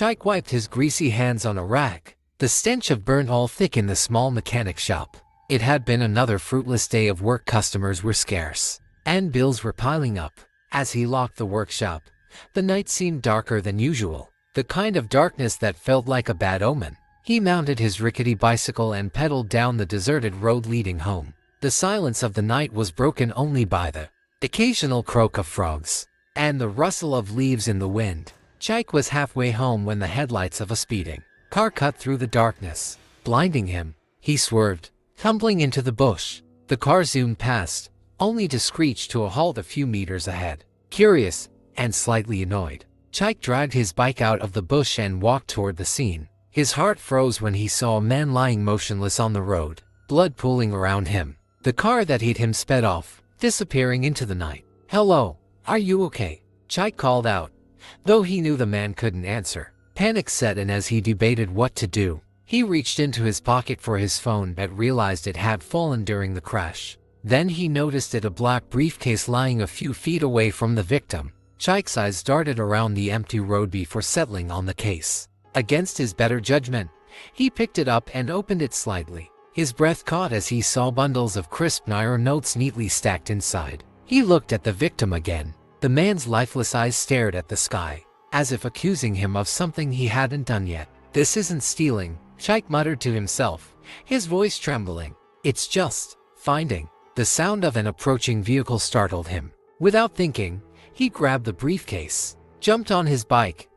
Chike wiped his greasy hands on a rag. The stench of burnt oil thick in the small mechanic shop. It had been another fruitless day of work. Customers were scarce, and bills were piling up. As he locked the workshop, the night seemed darker than usual, the kind of darkness that felt like a bad omen. He mounted his rickety bicycle and pedaled down the deserted road leading home. The silence of the night was broken only by the occasional croak of frogs and the rustle of leaves in the wind. Chike was halfway home when the headlights of a speeding car cut through the darkness, blinding him. He swerved, tumbling into the bush. The car zoomed past, only to screech to a halt a few meters ahead. Curious and slightly annoyed, Chike dragged his bike out of the bush and walked toward the scene. His heart froze when he saw a man lying motionless on the road, blood pooling around him. The car that hit him sped off, disappearing into the night. "Hello, are you okay?" Chike called out, though he knew the man couldn't answer. Panic set in as he debated what to do. He reached into his pocket for his phone but realized it had fallen during the crash. Then he noticed a black briefcase lying a few feet away from the victim. Chike's eyes darted around the empty road before settling on the case. Against his better judgment, he picked it up and opened it slightly. His breath caught as he saw bundles of crisp Naira notes neatly stacked inside. He looked at the victim again. The man's lifeless eyes stared at the sky, as if accusing him of something he hadn't done yet. "This isn't stealing," Chike muttered to himself, his voice trembling. "It's just finding." The sound of an approaching vehicle startled him. Without thinking, he grabbed the briefcase, jumped on his bike,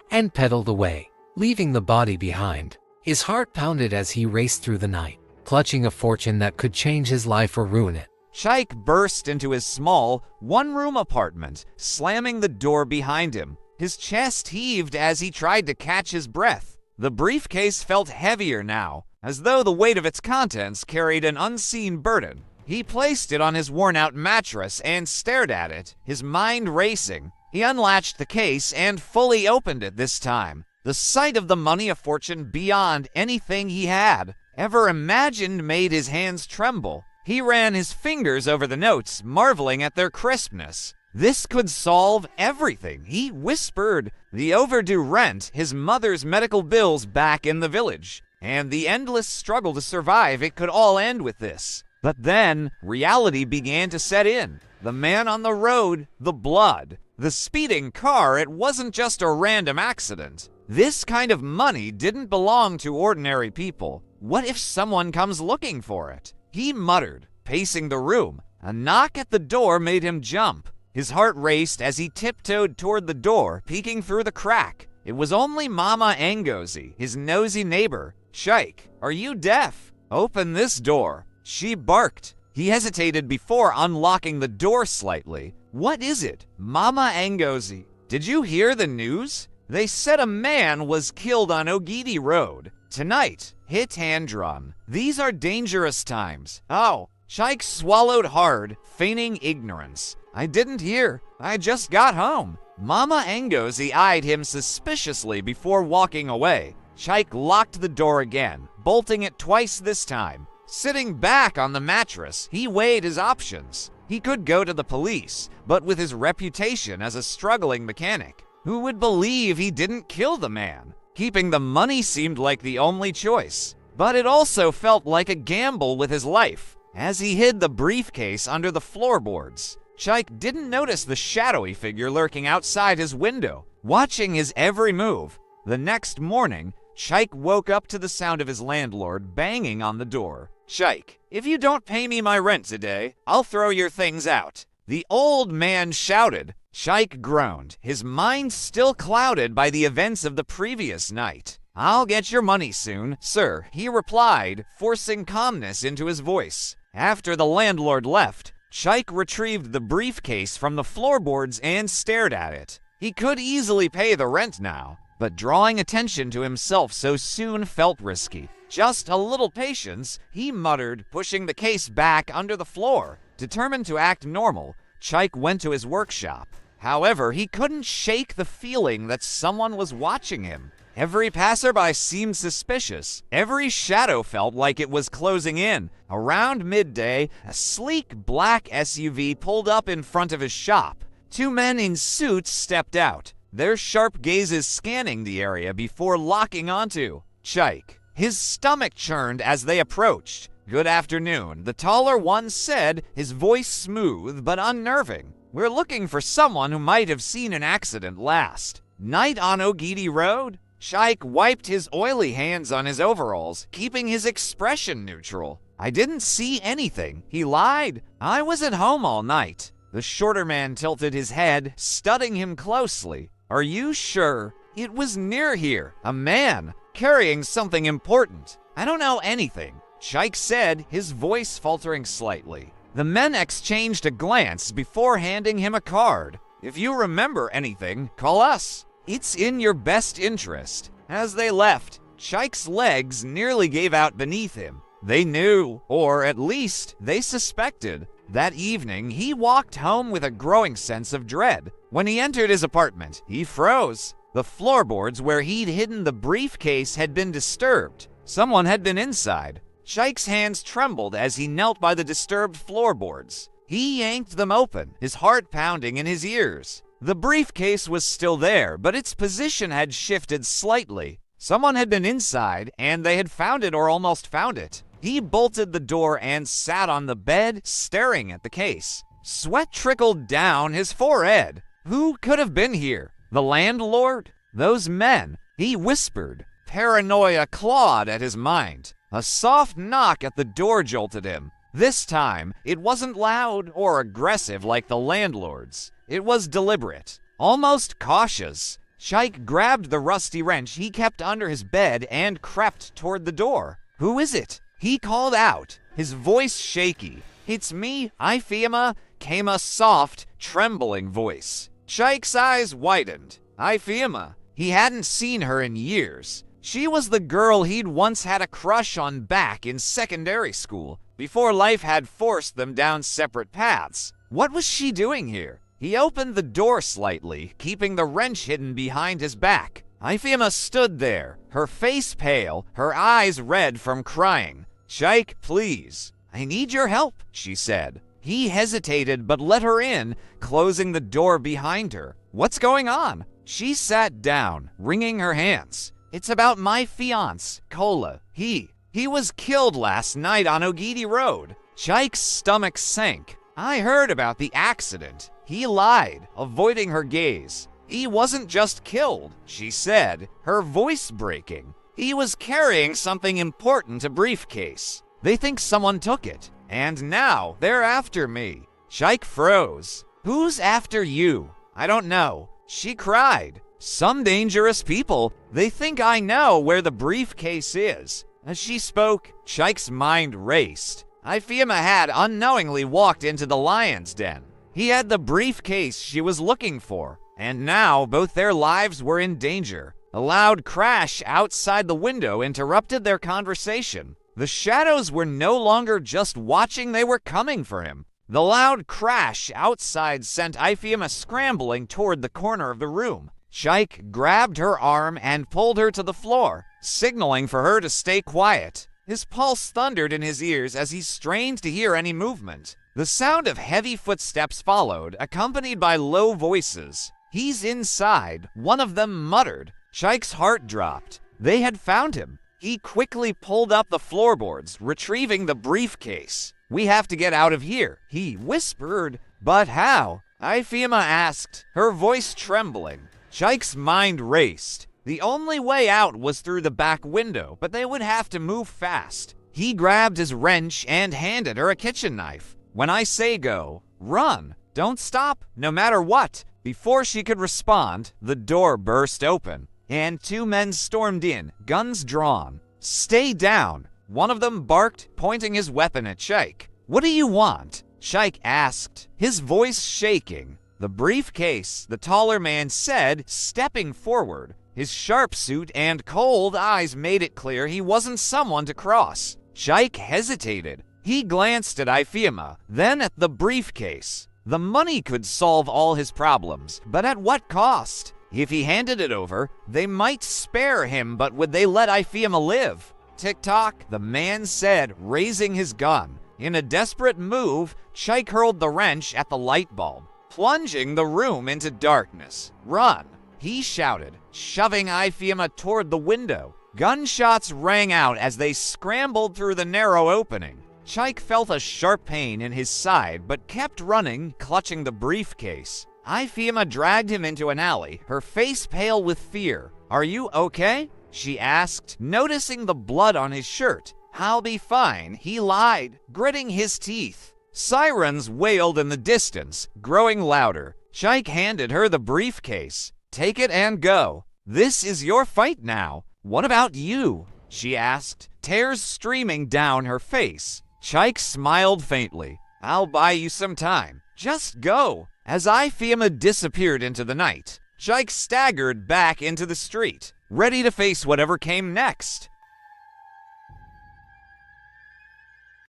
and pedaled away, leaving the body behind. His heart pounded as he raced through the night, clutching a fortune that could change his life or ruin it. Chike burst into his small, one-room apartment, slamming the door behind him. His chest heaved as he tried to catch his breath. The briefcase felt heavier now, as though the weight of its contents carried an unseen burden. He placed it on his worn-out mattress and stared at it, his mind racing. He unlatched the case and fully opened it this time. The sight of the money, a fortune beyond anything he had ever imagined, made his hands tremble. He ran his fingers over the notes, marveling at their crispness. This could solve everything, he whispered. The overdue rent, his mother's medical bills back in the village, and the endless struggle to survive. It could all end with this. But then, reality began to set in. The man on the road, the blood, the speeding car. It wasn't just a random accident. This kind of money didn't belong to ordinary people. What if someone comes looking for it? He muttered, pacing the room. A knock at the door made him jump. His heart raced as he tiptoed toward the door, peeking through the crack. It was only Mama Ngozi, his nosy neighbor. "Chike, are you deaf? Open this door," she barked. He hesitated before unlocking the door slightly. "What is it, Mama Ngozi? Did you hear the news? They said a man was killed on Ogidi Road. Tonight, hit hand-drawn. These are dangerous times." "Oh." Chike swallowed hard, feigning ignorance. "I didn't hear. I just got home." Mama Ngozi eyed him suspiciously before walking away. Chike locked the door again, bolting it twice this time. Sitting back on the mattress, he weighed his options. He could go to the police, but with his reputation as a struggling mechanic, who would believe he didn't kill the man? Keeping the money seemed like the only choice, but it also felt like a gamble with his life. As he hid the briefcase under the floorboards, Chike didn't notice the shadowy figure lurking outside his window, watching his every move. The next morning, Chike woke up to the sound of his landlord banging on the door. "Chike, if you don't pay me my rent today, I'll throw your things out," the old man shouted. Chike groaned, his mind still clouded by the events of the previous night. "I'll get your money soon, sir," he replied, forcing calmness into his voice. After the landlord left, Chike retrieved the briefcase from the floorboards and stared at it. He could easily pay the rent now, but drawing attention to himself so soon felt risky. "Just a little patience," he muttered, pushing the case back under the floor. Determined to act normal, Chike went to his workshop. However, he couldn't shake the feeling that someone was watching him. Every passerby seemed suspicious. Every shadow felt like it was closing in. Around midday, a sleek black SUV pulled up in front of his shop. Two men in suits stepped out. their sharp gazes scanning the area before locking onto Chike. His stomach churned as they approached. "Good afternoon," the taller one said, his voice smooth but unnerving. "We're looking for someone who might have seen an accident last night on Ogidi Road." Chike wiped his oily hands on his overalls, keeping his expression neutral. "I didn't see anything," he lied. "I was at home all night." The shorter man tilted his head, studying him closely. "Are you sure?" "It was near here. A man, carrying something important." "I don't know anything," Chike said, his voice faltering slightly. The men exchanged a glance before handing him a card. "If you remember anything, call us. It's in your best interest." As they left, Chike's legs nearly gave out beneath him. They knew, or at least they suspected. That evening, he walked home with a growing sense of dread. When he entered his apartment, he froze. The floorboards where he'd hidden the briefcase had been disturbed. Someone had been inside. Chike's hands trembled as he knelt by the disturbed floorboards. He yanked them open, his heart pounding in his ears. The briefcase was still there, but its position had shifted slightly. Someone had been inside, and they had found it or almost found it. He bolted the door and sat on the bed, staring at the case. Sweat trickled down his forehead. Who could have been here? The landlord? Those men? He whispered. Paranoia clawed at his mind. A soft knock at the door jolted him. This time, it wasn't loud or aggressive like the landlord's. It was deliberate, almost cautious. Chike grabbed the rusty wrench he kept under his bed and crept toward the door. "Who is it?" he called out, his voice shaky. "It's me, Ifeoma," came a soft, trembling voice. Chike's eyes widened. Ifeoma. He hadn't seen her in years. She was the girl he'd once had a crush on back in secondary school, before life had forced them down separate paths. What was she doing here? He opened the door slightly, keeping the wrench hidden behind his back. Ifeoma stood there, her face pale, her eyes red from crying. "Chike, please. I need your help," she said. He hesitated but let her in, closing the door behind her. "What's going on?" She sat down, wringing her hands. "It's about my fiancé, Kola. He was killed last night on Ogidi Road." Chike's stomach sank. "I heard about the accident." He lied, avoiding her gaze. "He wasn't just killed," she said, her voice breaking. "He was carrying something important, a briefcase. They think someone took it, and now they're after me." Chike froze. "Who's after you?" "I don't know." She cried. "Some dangerous people. They think I know where the briefcase is." As she spoke, Chike's mind raced. Ifeoma had unknowingly walked into the lion's den. He had the briefcase she was looking for, and now both their lives were in danger. A loud crash outside the window interrupted their conversation. The shadows were no longer just watching, they were coming for him. The loud crash outside sent Ifeoma scrambling toward the corner of the room. Chike grabbed her arm and pulled her to the floor, signaling for her to stay quiet. His pulse thundered in his ears as he strained to hear any movement. The sound of heavy footsteps followed, accompanied by low voices. "He's inside," one of them muttered. Chike's heart dropped. They had found him. He quickly pulled up the floorboards, retrieving the briefcase. "We have to get out of here," he whispered. "But how?" Ifeoma asked, her voice trembling. Chike's mind raced. The only way out was through the back window, but they would have to move fast. He grabbed his wrench and handed her a kitchen knife. "When I say go, run. Don't stop, no matter what." Before she could respond, the door burst open, and two men stormed in, guns drawn. "Stay down," one of them barked, pointing his weapon at Chike. "What do you want?" Chike asked, his voice shaking. "The briefcase," the taller man said, stepping forward. His sharp suit and cold eyes made it clear he wasn't someone to cross. Chike hesitated. He glanced at Ifeoma, then at the briefcase. The money could solve all his problems, but at what cost? If he handed it over, they might spare him, but would they let Ifeoma live? "Tick-tock," the man said, raising his gun. In a desperate move, Chike hurled the wrench at the light bulb, plunging the room into darkness. "Run!" he shouted, shoving Ifeoma toward the window. Gunshots rang out as they scrambled through the narrow opening. Chike felt a sharp pain in his side but kept running, clutching the briefcase. Ifeoma dragged him into an alley, her face pale with fear. "Are you okay?" she asked, noticing the blood on his shirt. "I'll be fine," he lied, gritting his teeth. Sirens wailed in the distance, growing louder. Chike handed her the briefcase. "Take it and go. This is your fight now. What about you?" she asked, tears streaming down her face. Chike smiled faintly. "I'll buy you some time. Just go." As Ifeoma disappeared into the night, Chike staggered back into the street, ready to face whatever came next.